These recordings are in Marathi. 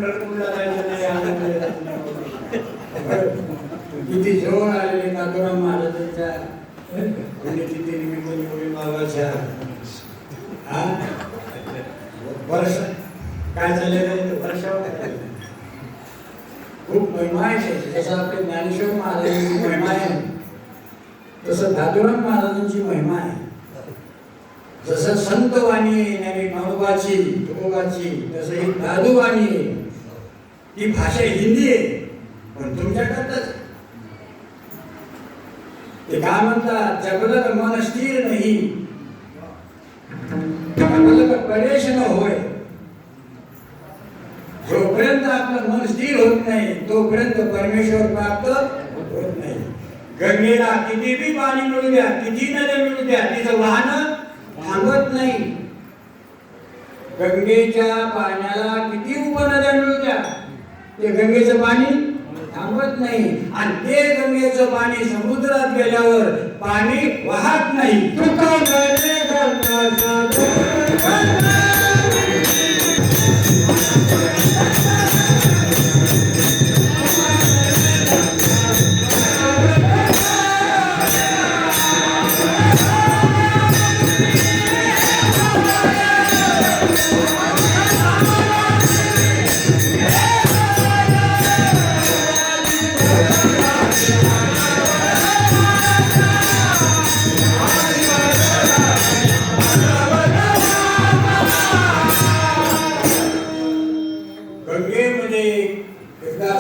पंढरपूरला जायचं नाही किती जवळ आलेले नाथुराम महाराजांच्या पुण्यतिथी निमित्त निवडून मागाच्या वर्ष काय झालेलं आहे वर्षावर खूप महिमा आहे. जसं आपले ज्ञानेश्वर महाराजांची महिमा आहे तसं नाथुराम महाराजांची महिमा आहे. जसं संत वाणी आहे मानवाची तुकोबाची तसं ही दादू वाणी आहे. ती भाषा हिंदी आहे पण तुमच्याकडंच ते काय म्हणतात जगलक मन स्थिर नाही जगलक परेश न होय. जोपर्यंत आपलं मन स्थिर होत नाही तोपर्यंत परमेश्वर प्राप्त होत नाही. गंगेला किती बी पाणी मिळू द्या किती नद्या मिळू द्या तिचं वाहन थांबत नाही. गंगेच्या पाण्याला किती उपनद्या मिळू द्या ते गंगेचं पाणी थांबत नाही आणि ते गंगेचं पाणी समुद्रात गेल्यावर पाणी वाहत नाही.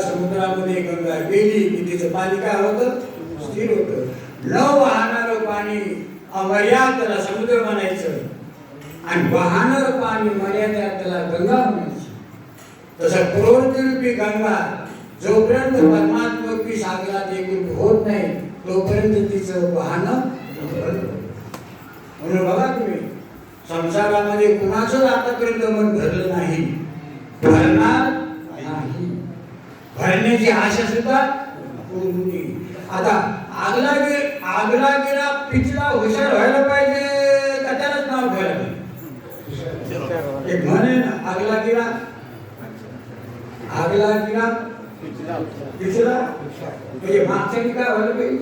समुद्रामध्ये गंगा गेली की तिचं पाणी काय होतं स्थिर होतं. न वाहणारं पाणी अमर्याद त्याला समुद्र म्हणायचं आणि वाहणारं पाणी मर्यादा त्याला गंगा म्हणायची. तसं प्रवृत्तीरूपी गंगा जोपर्यंत परमात्मरूपी सागरात एकरूप होत नाही तोपर्यंत तिचं वाहन. म्हणून बघा तुम्ही संसारामध्ये कुणाचं आतापर्यंत मन भरलं नाही भरणार नाही. भरण्याची आशा सुद्धा पूर्ण. आता आगला गेला पिचला हुशार व्हायला पाहिजे का त्यालाच नाव घ्यायला पाहिजे. एक म्हणे ना आगला गेला पिचला म्हणजे मागच्याने काय व्हायला पाहिजे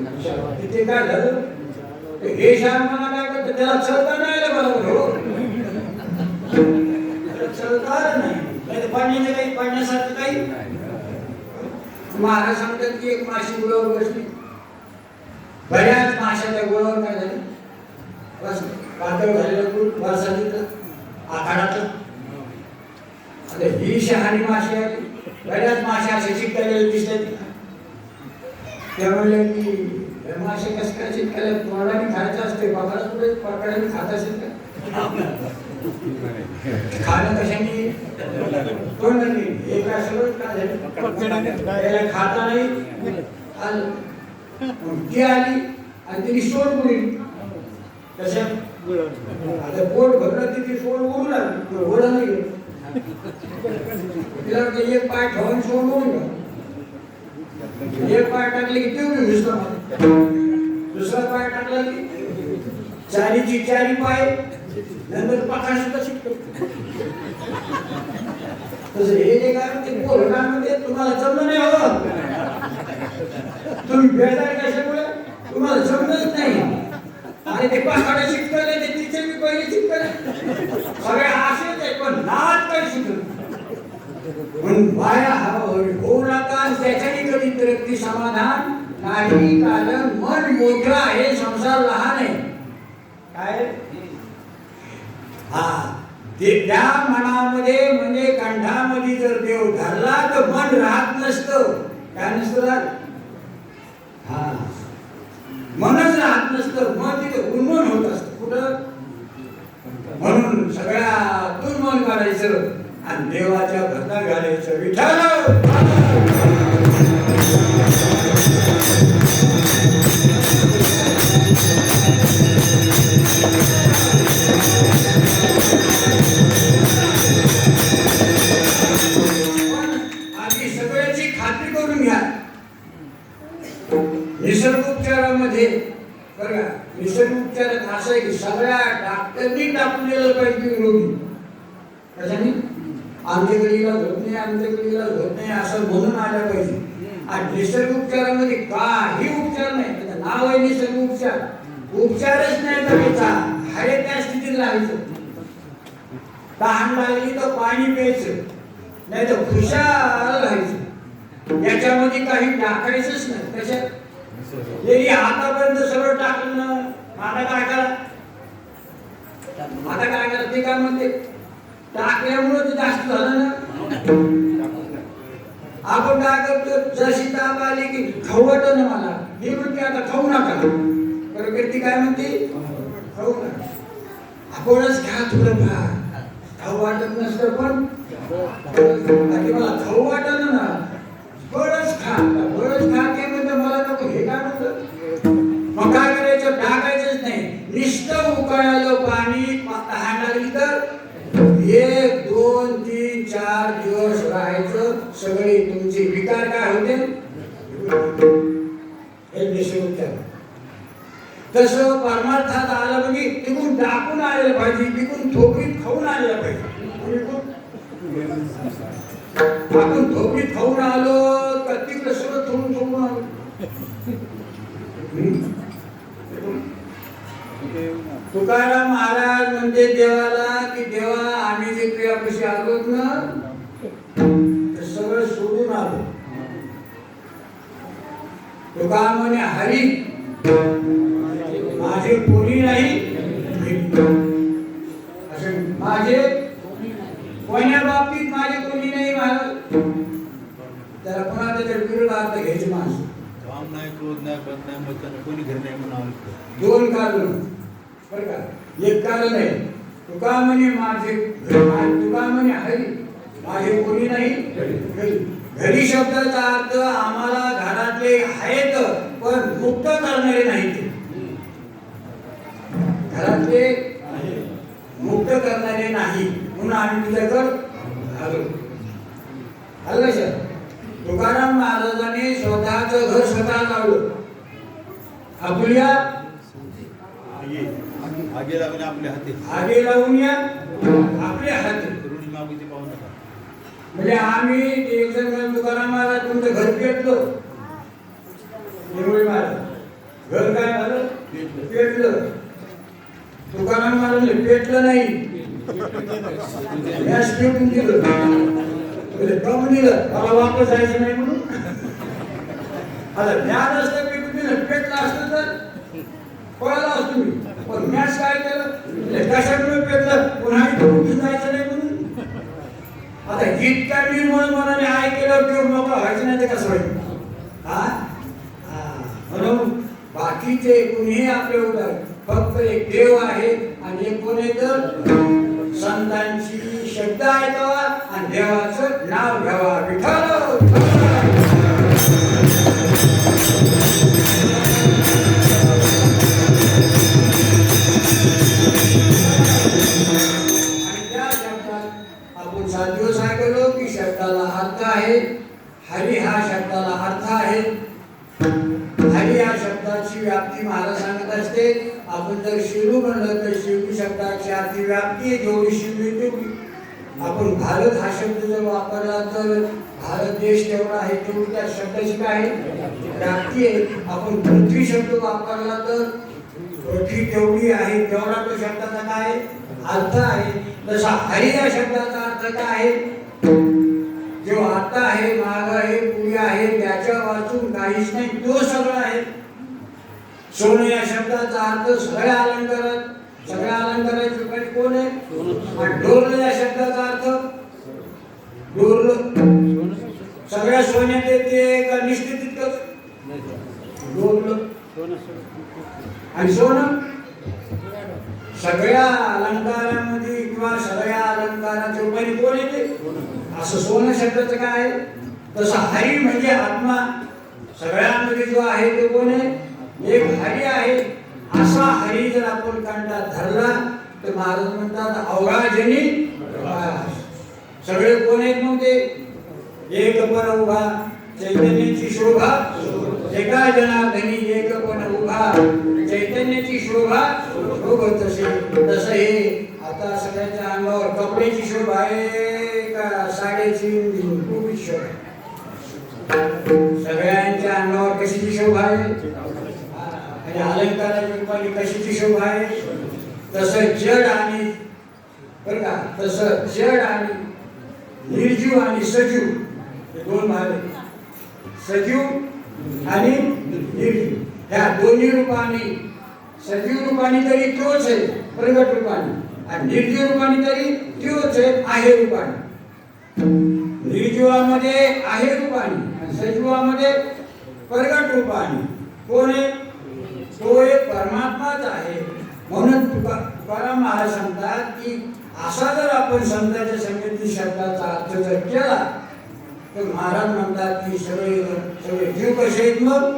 तिथे काय झालं हे शान मला काय करतं त्याला चलता नाही आलं बरोबर हो चलता नाही पाण्याचं काही पाण्यासारखं काही. महाराज सांगतात की एक माशी गुळावर बसली बऱ्याच माशा त्या गुळावर काय झाली बस पातळ झालेलं गुळ बरसातीचं आखाडाचं. आता ही शहाणी माशी आली बऱ्याच माशा अशा चिकटलेल्या दिसतात. त्यामुळे की मासे कसं काय चिकटले तोंडाने खायचं असते बाबाच पुढे पकडाने खात असेल का खाणं कशाने तोंडाने हे काय सगळं काय झालं खाता नाही आलं ती आली आणि तिने सोड पुढे कशा आता पोट भरलं तिथे सोड उडू लागली घोडा नाही तिला वाटतं एक पाय ठेवून सोड उडून एक पाय टाकले की ते घुसला दुसरा पाय टाकला की चारीची चारी पाय नंतर पाखा सुद्धा शिकतो. तसं हे जे कारण ते पोरगांमध्ये तुम्हाला जमलं नाही हवं तुम्ही बेजार कशामुळे तुम्हाला जमलंच नाही आणि ते पाखाडे शिकतले ते तिचे मी पहिले शिकतले सगळे असेच आहे पण नाच काही शिकत म्हणून वाया होऊ नका त्याच्याने कधी व्यक्ती समाधान नाही. कारण मन मोठं आहे संसार लहान आहे काय हा ते त्या मनामध्ये म्हणजे कंठामध्ये जर देव धरला तर मन राहत नसतं. काय नसतं हा मनच राहत नसतं मन तिथे उन्मन होत असतं कुठं. म्हणून सगळ्यातून मन काढायचं आणि देवाच्या भरता घालायचं. विठ्ठल निसर्गोपचारामध्ये बघा निसर्गोपचारात असं आहे की सगळ्या डॉक्टरनी टाकून दिलं पाहिजे रोगी कशाने आमच्याकडे इलाज होत नाही, आमच्याकडे इलाज होत नाही असं म्हणून आलं पाहिजे. आणि निसर्ग उपचारामध्ये काही उपचार नाही. त्याचं नाव आहे निसर्ग उपचार. उपचारच नाही करायचा, आहे त्या स्थितीत राहायचं. तहान लागली तर पाणी प्यायचं, नाही तर खुशाल राहायचं. याच्यामध्ये काही टाकायचंच नाही. कशात जरी आतापर्यंत सगळं टाकलं ना, आता काय करा, आता काय करा ते काय म्हणते, टाकल्यामुळे ते जास्त झालं ना. आपण काय करतो, जशी ताप आली की खाऊ वाटत ना मला, हे म्हणते आता खाऊ नका. बरोबर ती काय म्हणते, खाऊ नका, आपणच घ्या थोडं फार. खाऊ वाटत नसतं पण मला खाऊ वाटत ना, बरंच खा, बरंच खा ते म्हणतं मला नको, हे काय म्हणतं. मग काय करायचं, टाकायचंच नाही. नुसतं उकळालं पाणी, तहान लागली तर 1, 2, 3, 4 दिवस राहायचं. सगळे तुमचे विकार काय होते, हे निसर्ग. तसं परमार्थात आलं म्हणजे तिकून टाकून आलेलं पाहिजे, तिकून थोपीत खाऊन आलेलं पाहिजे. आपण थोपीत खाऊन आलो का तिकडे सगळं थोडून थोडून आलो. तुकाराम महाराज म्हणते देवाला की देवा आम्ही जे तुझ्यापाशी आलोत ना ते सगळं सोडून आलो. तुका म्हणे हरी माझे कोणी नाही, असे माझे कोण्या बाबतीत माझे कोणी नाही. महाराज त्याला कोणाच्या तरी विरोधात घ्यायचे माणसं. काम नाही, क्रोध नाही, बद नाही, मत नाही, कोणी घर नाही म्हणून 2 कारण बरं का. एक कारण आहे तुका म्हणे माझे, तुका म्हणे हरी माझे कोणी नाही घरी. घरी शब्दाचा अर्थ आम्हाला घरातले आहेत पण मुक्त करणारे नाहीत. घरातले मुक्त करणारे नाही म्हणून आम्ही तुझ्याकडे आलो. आलं सर. तुकाराम महाराजांनी स्वतःचं घर स्वतः लावलं. आपल्या आगे लागणे आपल्या हाती, आगे लावून या आपल्या हाती. ऋणी मागुती पाहू नका. म्हणजे आम्ही एक जण तुकाराम महाराज तुमचं घर पेटलो, निर्मळ महाराज घर काय झालं, पेटलं. तुकाराम महाराज पेटलं नाही, गॅस पेटून दिलं, कम दिलं, मला वापस जायचं नाही म्हणून. आता ज्ञान असतं पेटून दिलं, पेटलं असतं तर पळाला असतो मी. पण मॅच काय केलं, कशामुळे पेटलं, पुन्हा उठून जायचं नाही म्हणून. आता इतक्या निर्मळ मनाने आय केलं की मोकळा व्हायचं नाही, ते कसं होईल. म्हणून बाकीचे कुणीही आपले उदार, फक्त एक देव आहे आणि एक कोण आहे तर संतांची शब्द ऐकावा आणि देवाचं नाव घ्यावा. विठ्ठल आपण 7 दिवस ऐकलो की शब्दाला अर्थ आहे. हरी हा शब्दाला अर्थ आहे. हरी या शब्दाची व्याप्ती महाराज सांगत असते. आपण जर शिरू म्हणलं तर शिरू शब्दाची अर्थ व्याप्ती जेवढी शिरू तेवढी. आपण भारत हा शब्द जर वापरला तर भारत देश तेवढा आहे, तेवढी त्या शब्दाची काय व्याप्ती आहे. आपण पृथ्वी शब्द वापरला तर पृथ्वी तेवढी आहे, तेवढा तो शब्दाचा काय अर्थ आहे. तसा हरी या शब्दाचा अर्थ काय आहे, जो आता आहे, माग आहे, पुढे आहे, त्याच्या वाचून काहीच नाही, तो सगळं आहे. सोनं या शब्दाचा अर्थ सगळ्या अलंकारात, सगळ्या अलंकाराची उपयोग कोण आहे. आणि डोरलं या शब्दाचा अर्थ, डोरलं सगळ्या सोन्यात येते का निश्चित डोरलं. आणि सोनं सगळ्या अलंकारामध्ये किंवा सगळ्या अलंकाराच्या उपयोग कोण येते, असं सोनं शब्दाचं काय आहे. तसं हरी म्हणजे आत्मा सगळ्यांमध्ये जो आहे तो कोण आहे, एक हरी आहे. असा हरी जर आपण कंठात धरला तर महाराज म्हणतात अवघाजनी सगळे कोण आहेत मग ते एक पण उभा चैतन्याची शोभा, एका जनार्दनी एक पण उभा चैतन्याची शोभा शोभत असे. तसं हे आता सगळ्यांच्या अंगावर कपड्याची शोभा आहे का साड्याची टोपीची शोभा आहे? सगळ्यांच्या अंगावर कशाची शोभा आहे? आणि अलंकाराची रूपाने कशाची शोभा आहे? तसं जड आणि बरं का, तसं जड आणि निर्जीव आणि सजीव हे दोन भाग आहेत. सजीव आणि निर्जीव ह्या दोन्ही रूपाने, सजीव रूपाने तरी तोच आहे प्रगट रूपाने, आणि निर्जीव रूपाने तरी तोच आहे रूपाने. निर्जीवामध्ये आहे रूपाने आणि सजीवामध्ये प्रगट रूपाने. कोण आहे? तो एक परमात्माच आहे. म्हणून तुकाराम महाराज सांगतात की असा जर आपण संतांच्या संगती शब्दाचा अर्थ जर केला तर महाराज म्हणतात की सगळे जीव कसे आहेत? मग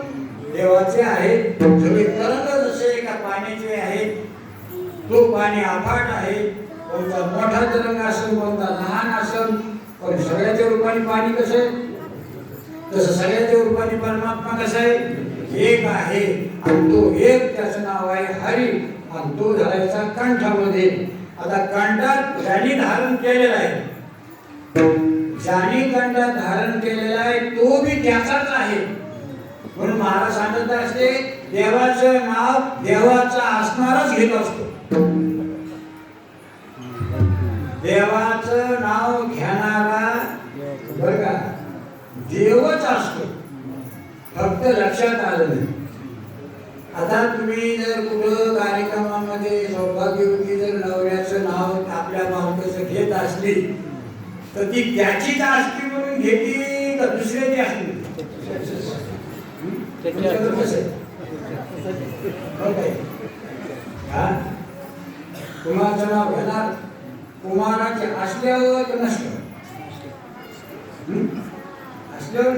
देवाचे आहेत. सगळे तरंग जसे एका पाण्याचे आहेत. तो पाणी अफाट आहे. कोणता मोठा तरंग असेल, कोणता लहान असेल, पण सगळ्याच्या रूपाने पाणी कसं आहे? तसं सगळ्याच्या रूपाने परमात्मा कसा आहे? एक आहे. आणि तो एक त्याचं नाव आहे हरी. आणि तो धरायचा कंठामध्ये. आता कंठात ज्याने धारण केलेला आहे, ज्याने कंठात धारण केलेला आहे तो बी त्याचाच आहे. म्हणून महाराज सांगत असते देवाचं नाव देवाचा असणारच घेत असतो. देवाचं नाव घेणारा बरं का देवच असतो. फक्त लक्षात आलं नाही. आता तुम्ही जर कुठं कार्यक्रमामध्ये सौभाग्यवती जर नवऱ्याचं नाव आपल्या मालकाचं घेत असली तर ती त्याचीच असती म्हणून घेतली का दुसऱ्याची असली? कुमारचं नाव घेणार कुमाराचे असल्यावर तर नसल्यावर, असल्यावर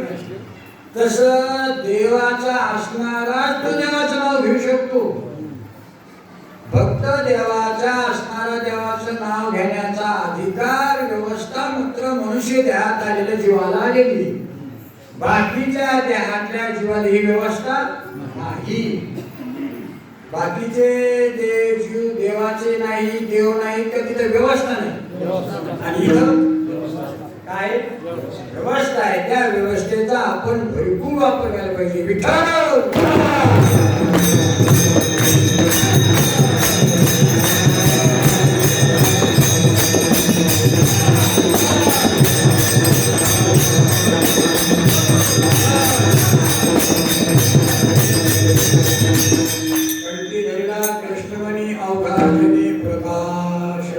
तसं देवाचा असणाराच तो देवाचं नाव घेऊ शकतो. फक्त देवाचा असणारा देवाचं नाव घेण्याचा अधिकार व्यवस्था मात्र मनुष्य देहात आलेल्या जीवाला आलेली. बाकीच्या देहातल्या जीवाला ही व्यवस्था नाही. बाकीचे जीव देवाचे नाही, देव नाही तर तिथे व्यवस्था नाही. आणि इथं काय व्यवस्था आहे? त्या व्यवस्थेचा आपण भरपूर वापर करायला पाहिजे. विठ्ठल कृष्णमणी अवघाने प्रकाश.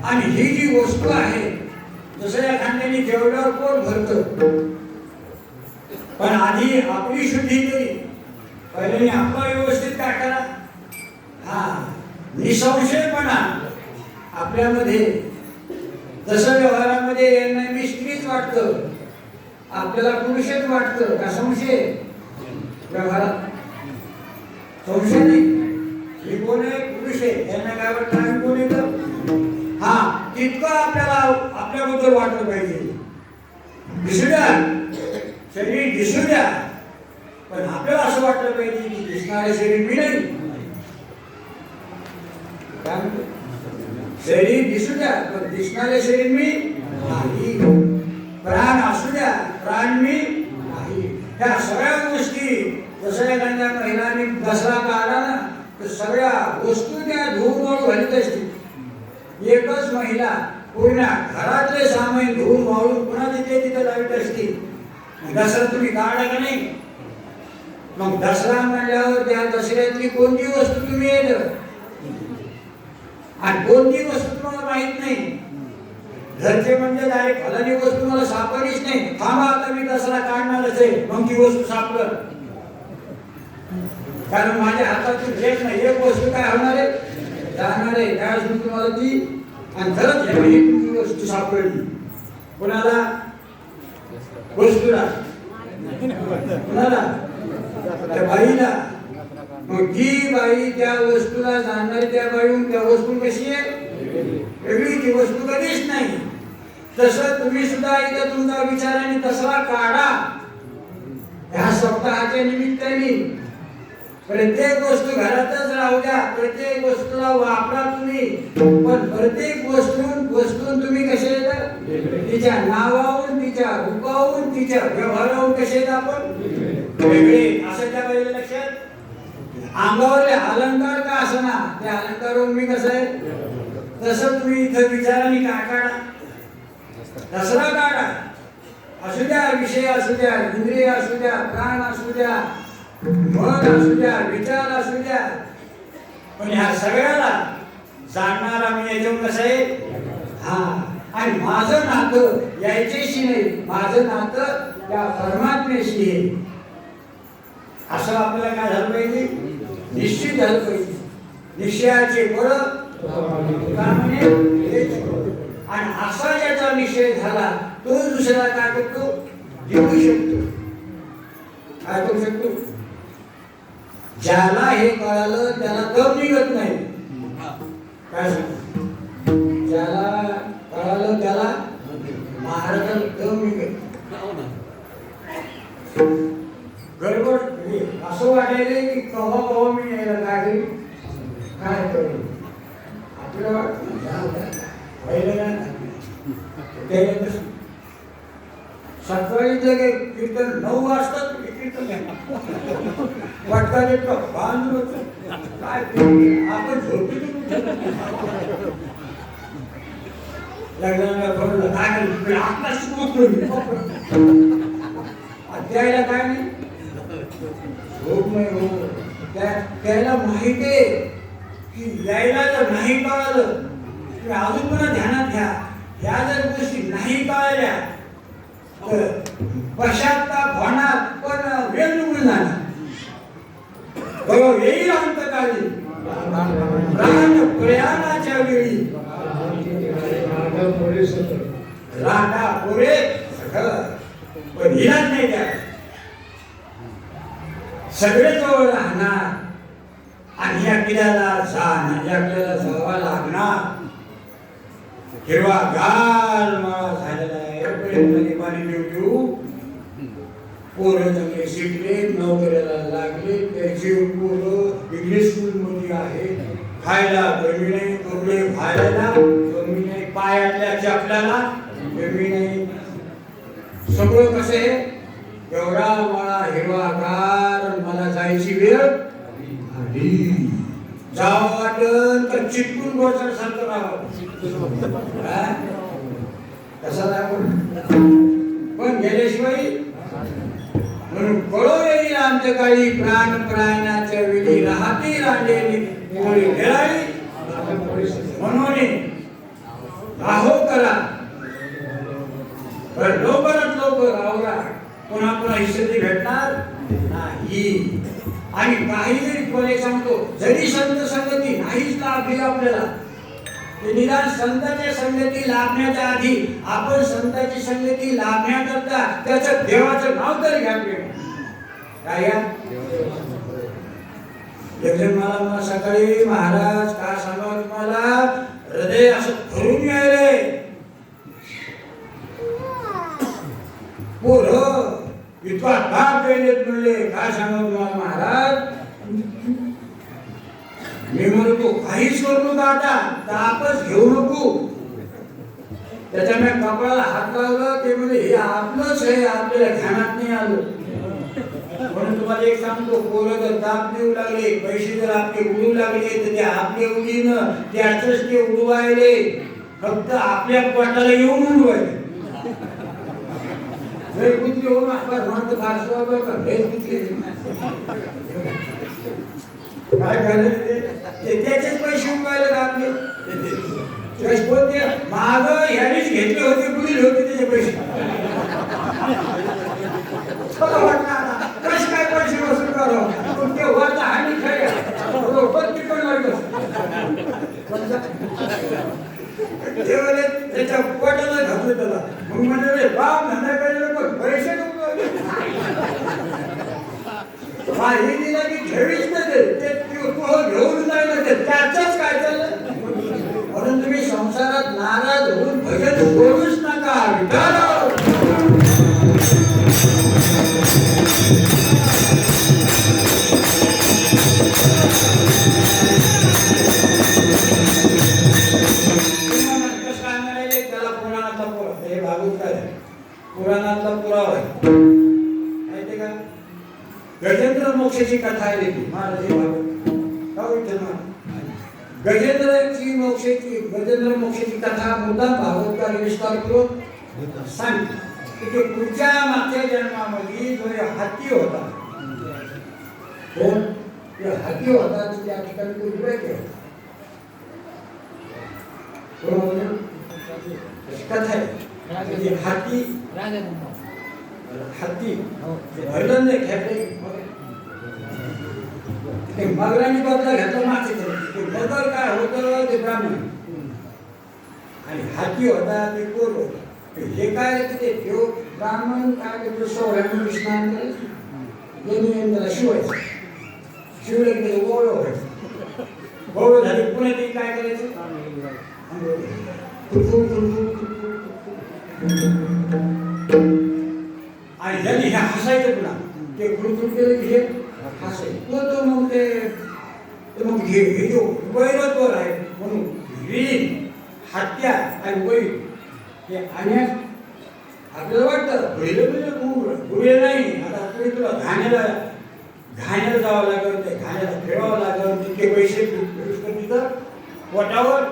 आणि ही जी वस्तू आहे जसं या खांद्याने जेवढ्यावर पोट भरतं, पण आधी आपली शुद्धी केली. पहिले आपला व्यवस्थित काय करा. निसंशयपणा आपल्यामध्ये जसं व्यवहारामध्ये यांना स्त्रीच वाटतं, आपल्याला पुरुषच वाटतं का संशय? व्यवहारात संशय नाही. ही कोण आहे? पुरुष आहे. यांना काय वाटतं? आम्ही कोण येतं? तितकं आपल्याला आपल्याबद्दल वाटलं पाहिजे. दिसू द्या, शरीर दिसू द्या, पण आपल्याला असं वाटलं पाहिजे की दिसणारे शरीर मी नाही. शरीर दिसू द्या पण दिसणारे शरीर मी नाही. प्राण असू द्या, प्राण मी नाही. ह्या सगळ्या गोष्टी जसं एखाद्या महिलांनी दसरा काढला ना तर सगळ्या वस्तू त्या धुवून घालत असतील. एकच महिला पूर्ण घरातले सामान धुवून वाळून पुन्हा तिथे तिथे लावत असते. दसरा तुम्ही काढला का नाही? मग दसरा म्हणल्यावर त्या दसऱ्यातली कोणती वस्तू तुम्ही येत आणि कोणती वस्तू तुम्हाला माहित नाही. घरचे म्हणजे डायरेक्ट फलानी वस्तू मला सापडलीच नाही, थांबा आता मी दसरा काढणारच आहे, मग ती वस्तू सापडल. कारण माझ्या हातातून एक नाही एक वस्तू काय होणार आहे? जाणार आहे. त्यावेळेस मी तुम्हाला ती आणि खरंच तुमची वस्तू सापडली. कोणाला? वस्तूला. कोणाला? त्या बाईला. मग ती बाई त्या वस्तूला जाणणारी त्या बाईहून त्या वस्तू कशी आहे? वेगळी. ती वस्तू कधीच नाही. तसं तुम्ही सुद्धा इथं तुमचा विचाराने दसरा काढा. ह्या सप्ताहाच्या निमित्ताने प्रत्येक वस्तू घरातच राहू द्या, प्रत्येक वस्तूला वापरा तुम्ही, पण प्रत्येक वस्तून तुम्ही कसे येतात तिच्या नावावरून, तिच्या रूपावरून, तिच्या व्यवहारावरून कसे येत आपण वेगळे. असं त्या वेळेला लक्षात अंगावरले अलंकार का असना त्या अलंकारावरून मी कसं आहे तसं तुम्ही इथं विचाराने काय काढा, दसरा काढा. असू द्या विषय, असू द्या इंद्रिय, असू द्या प्राण, असू द्या मन, असू द्या विचार, असू द्या, पण ह्या सगळ्याला जाणणारा मी याच्यावर कसं आहे. हा, आणि माझं नातं यायच्याशी नाही, माझं नातं त्या परमात्म्याशी आहे. असं आपल्याला काय झालं पाहिजे, निश्चित झालं पाहिजे. निश्चयाचे बळ आणि असा ज्याचा निश्चय झाला तो दुसरा काय करतो, जिंकू शकतो. काय करू शकतो, ज्याला हे कळालं त्याला दम निघत नाही. काय सांगतो, ज्याला कळालं त्याला महाराजाला दम निघत. गडबड असं वाटायला की कवा कवा मी यायला काय करेल आपल्याला सकाळी जगे कीर्तन 9 वाजता कीर्तन वाटता बांध काय आपण झोपेतून लग्नाला काय आपला अध्यायला काय नाही झोप नाही हो. त्याला माहिती आहे की यायला जर नाही कळालं की अजून पण ध्यानात घ्या, ह्या जर गोष्टी नाही कळल्या तर पश्चाताप होणार, पण वेळ निघून जाणार. बरोबर येईल अंतकाळी प्राण प्रयाणाच्या वेळी राधा पुरे सगळं, पण इलाज नाही द्या. सगळे जवळ राहणार आणि या किल्ल्याला जावं लागणार. हिरवा गाल माळा झालेला आहे, पाणी देऊ पोरं चांगले शिकले, नोकरीला लागले, त्याची पोरं इंग्लिश स्कूल मध्ये आहे. खायला कमी नाही, कपडे घालायला कमी नाही, पायातल्या चपल्याला कमी नाही. सगळं कसं आहे, एवढा मला हिरवागार, मला जायची वेळ आली. जावं वाटलं तर चिटकून गोचर सारखं राहावं. कसा पण गेल्याशिवाय म्हणून कळो येईल आमच्या काळी प्राण प्राण्याच्या वेळी राहती राहिलेली कोळी खेळावी. म्हणून राहो करा, पण लवकरात लवकर आवरा. पुन्हा पुन्हा हिस्से भेटणार नाही. आणि काही जरी कोणी सांगतो, जरी संत संगती नाहीच लाभली आपल्याला, ते निदान संतांच्या संगती लाभण्याच्या आधी आपण संतांची संगती लाभण्याकरता त्याचं देवाचं नाव तरी घ्यावे. काय या मला सकाळी महाराज काय सांगावं तुम्हाला, हृदय असं भरून यायले. पोरं इतका ताप गेलेत म्हणले, काय सांगावं तुम्हाला महाराज. मी म्हणतो काहीच करू नका, आता तापच घेऊ नको. त्याच्या मी कपाळाला हात लावला, ते म्हणजे हे आपलंच आहे, आपल्याला ध्यानात नाही आलं. म्हणून तुम्हाला एक सांगतो, पोरं जर ताप देऊ लागले, पैसे जर आपले उडू लागले, तर ते आपले उडीनं त्याच ते उडवायले, फक्त आपल्या पोटाला येऊन उडवायले. कुठली होऊन आपण म्हणतो काय झालं, त्याचेच पैसे उडवायले आपले. माग ह्यानेच घेतले होते, बुडील होते त्याचे पैसे. कसे काय पैसे वसूल करावं, पण ते वरचा हानी खऱ्या बरोबर तिकडून लागलं. त्याच्या पोटाला घातलं त्याला. मग म्हणजे बाप धंदा करायला पण पैसे हे दिला की ठेवीच नाही, ते घेऊन जायला त्याच्याच काय चाललं. म्हणून तुम्ही संसारात नाराज होऊन भजन करूच नका. विठ्ठल त्याला पुरावा आहे माहिती का? गजेंद्र मोक्षाची कथा आहे ती महाराज गजेंद्र मोक्षाची कथा मुद्दाम भागवतकार विस्तारपूर्वक सांगते की पुढच्या मागच्या जन्मामध्ये जो हत्ती होता हत्ती होता त्या ठिकाणी तो विवेक आहे कथा आहे हत्ती हत्ती भरलं नाही खेळले मगरांनी बदला घेतला मागचे मगर काय होतं ते ब्राह्मण आणि हाती होता ते कोर होता हे काय ते देव ब्राह्मण काय ते सोहळ्यामध्ये स्नान करायचं त्याला शिवायचं शिवलं की त्याचं ओवळं व्हायचं ओवळं झाली पुन्हा ते काय करायचं आणि ज्यांनी हे हसायचं पुन्हा ते खुडखुड केलं की हे हसायचं तो मग ते मग हे जो वैरत्वर आहे म्हणून वीर हत्या आणि वैर हे आणण्यास आपल्याला वाटतं गुळे नाही आता पुढे तुला घाण्याला जावं लागेल ते घाण्याला फिरावं लागेल तितके पैसे तिथं पोटावर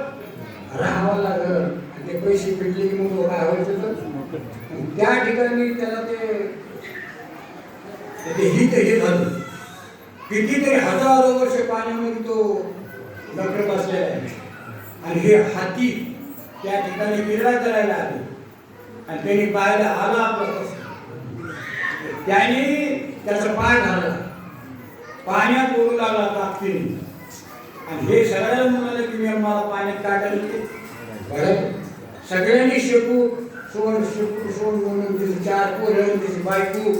राहावं लागेल आणि ते पैसे भेटले की मग काय व्हायचं तर त्या ठिकाणी त्याला ते हित हे झालं कितीतरी हजारो वर्ष पाण्यामध्ये तो नकर बसलेला आहे आणि हे हाती त्या ठिकाणी क्रीडा करायला आले आणि त्यांनी पाहायला आला आपलं त्याने त्याचा पाय घालला पाण्यात ओढू लागला ताकदीने आणि हे सगळ्याला म्हणाले की मी मला पाण्यात काढायला सगळ्यांनी शेकू सोन म्हणून तिथे 4 पोरं तिची बायको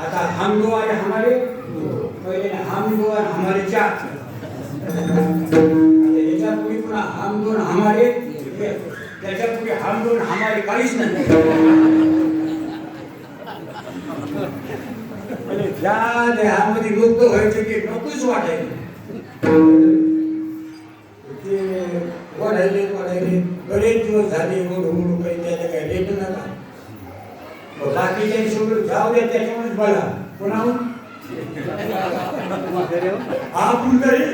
आता हम दो और हमारे पहले हम दो और हमारे 4 याच्या पुढे पुन्हा हम दोन हमारे त्याच्या पुढे हम दोन हमारे काहीच नाही म्हणजे ज्या देहामध्ये मुक्त व्हायचं की नकोच वाटायचं ते वाढायले बरेच दिवस झाले ओढू काही त्याला काही रेट नका बाकीच्या सोडून जाऊ द्या त्याच्यामुळेच बघा कोणाहून आपण तरी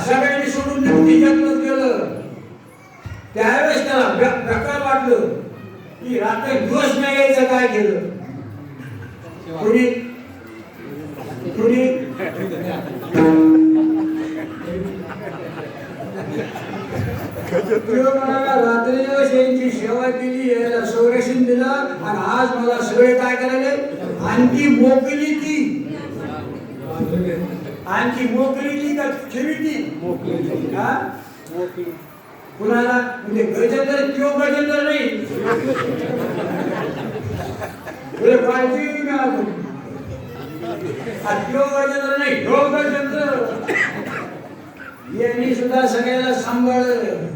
सगळ्यांनी सोडून तिच्यातच गेलं त्यावेळेस त्याला प्रकार वाटलं की रात्र दिवस नाही यायचं काय केलं कुणी रात्री दिवस यांची सेवा केली याला संरक्षण दिलं आणि आज मला सगळे काय करायले आणखी मोकली ती का ठेवी कुणाला म्हणजे गजेंद्र त्यो गजेंद्र नाही पाहिजे त्यो गजेंद्र नाही ह्यो गजेंद्र यांनी सुद्धा सगळ्याला सांभाळलं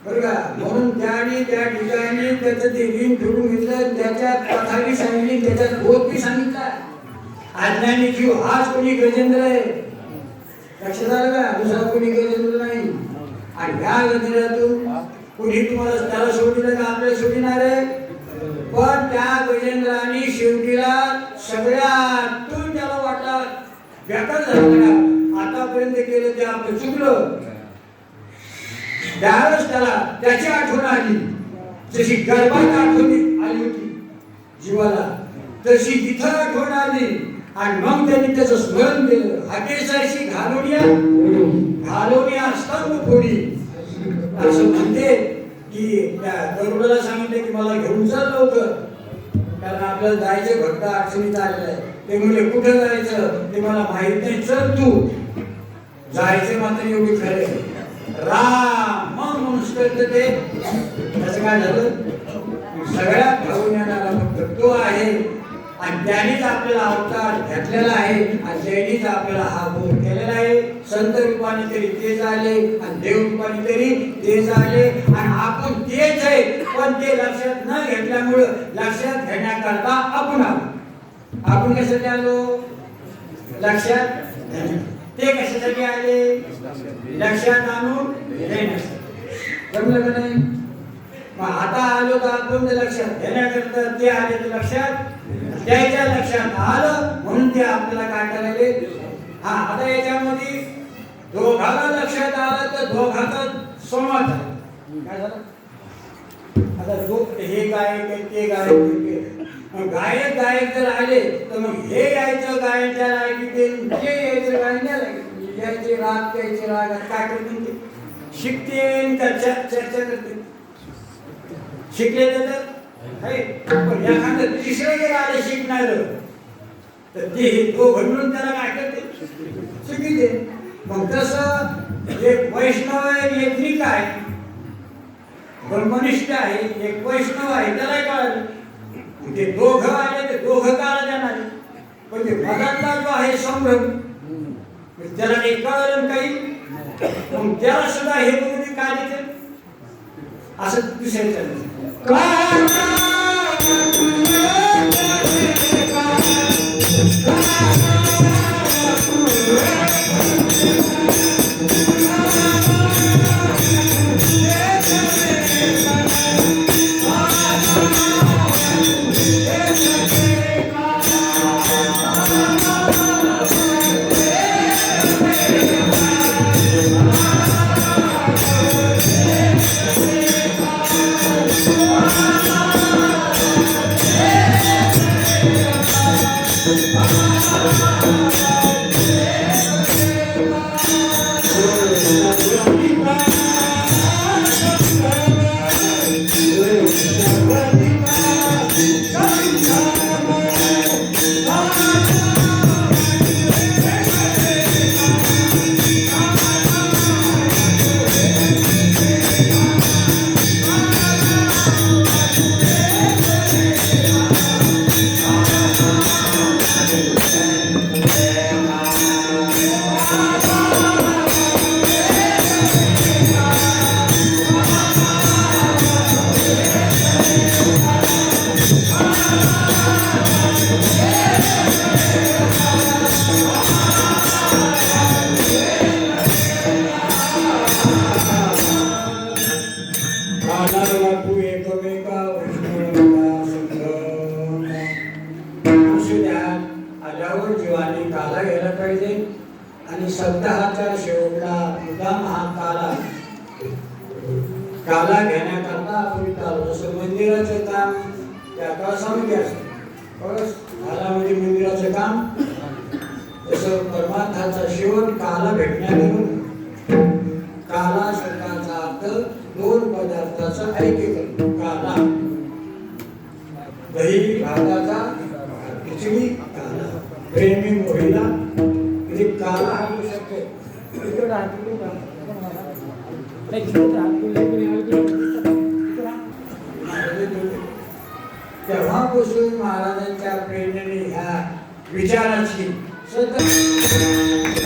बरं का म्हणून त्याने त्या ठिकाणी त्याचं ते ऋण फिरून घेतलं त्याच्यात कथाही सांगितली त्याच्यात बोधही सांगितला अज्ञानी जीव हाच कोणी गजेंद्र आहे लक्षात आलं का दुसरा कोणी गजेंद्र नाही आणि ह्या गजेंद्रातून कोणी तुम्हाला त्याला सोडलं का आपल्याला सोडणार आहे पण त्या गजेंद्राने शेवटीला सगळ्यातून त्याला वाटला बेकार झाला आतापर्यंत केलं ते आपलं चुकलं त्यावेळेस त्याला त्याची आठवण आली जशी गर्भात आठवण आली होती जीवाला तशी तिथं आठवण आली आणि मग त्यांनी त्याचं स्मरण केलं हाकेसारशी घालोनिया स्तंभ फोडी असं म्हणते की त्या गरुडाला सांगितलं की मला घेऊन चल लवकर कारण आपल्याला जायचं भक्त अडचणीत आलेलं आहे ते म्हणले कुठं जायचं ते मला माहित नाही चल तू जायचं मात्र एवढी खरे राम मग मनुष्य ते त्याचं काय झालं सगळ्यात भाऊन येणारा फक्त तो आहे आणि त्यानेच आपल्याला अवतार घातलेला आहे आणि त्यानेच आपल्याला हा बोध केलेला आहे संत रूपाने तरी तेच आले आणि देव रूपाने तरी तेच आले आणि आपण तेच आहे पण ते लक्षात न घेतल्यामुळं लक्षात घेण्याकरता आपण कशासाठी आलो लक्षात ते कशासाठी आले लक्षात आणून घेण्यासाठी जमलं का नाही मग आता आलो तर आपण ते लक्षात घेण्याकरता ते आले तर लक्षात त्याच्या लक्षात आलं म्हणून ते आपल्याला काय करायले. हा आता याच्यामध्ये दोघाला लक्षात आलं तर दोघाचा संवाद झाला. काय झालं आता हे गायक आहे ते गायक आहे. गायक गायक जर आले तर मग हे यायचं गायच्या लायकी ते यायचं गायच्या लायकी यायचे राग त्याचे राग काय करते ते शिकते चर्चा करते. शिकले तर पण एखादं तिसरं जर आले शिकणार तर ते दोघं म्हणून त्याला काय करते चुकीचे. मग तसं एक वैष्णव आहे एक ठीक आहे ब्रह्मनिष्ठ आहे एक वैष्णव आहे त्याला कळालं. ते दोघं आले ते दोघं काळा जाणार पण ते मधातला जो आहे संभ्रम त्याला काही कळलं काही मग त्याला सुद्धा हे बघून काय देते असं दुसऱ्याचं आणि सप्ताहाच्या शेवटला मुद्दाम हा काला घेण्याकरता आपण चालू. जसं मंदिराचं काम त्या कळसामध्ये असतं कळस कालामध्ये मंदिराचं काम तसं परमार्थाचा शेवट काला भेटण्यावरून काला शब्दाचा अर्थ दोन पदार्थाचं ऐक्य काला दही भाताचा खिचडी काला प्रेमी मोहिला काला हा तेव्हापासून महाराजांच्या प्रेरणेने ह्या विचाराची सतत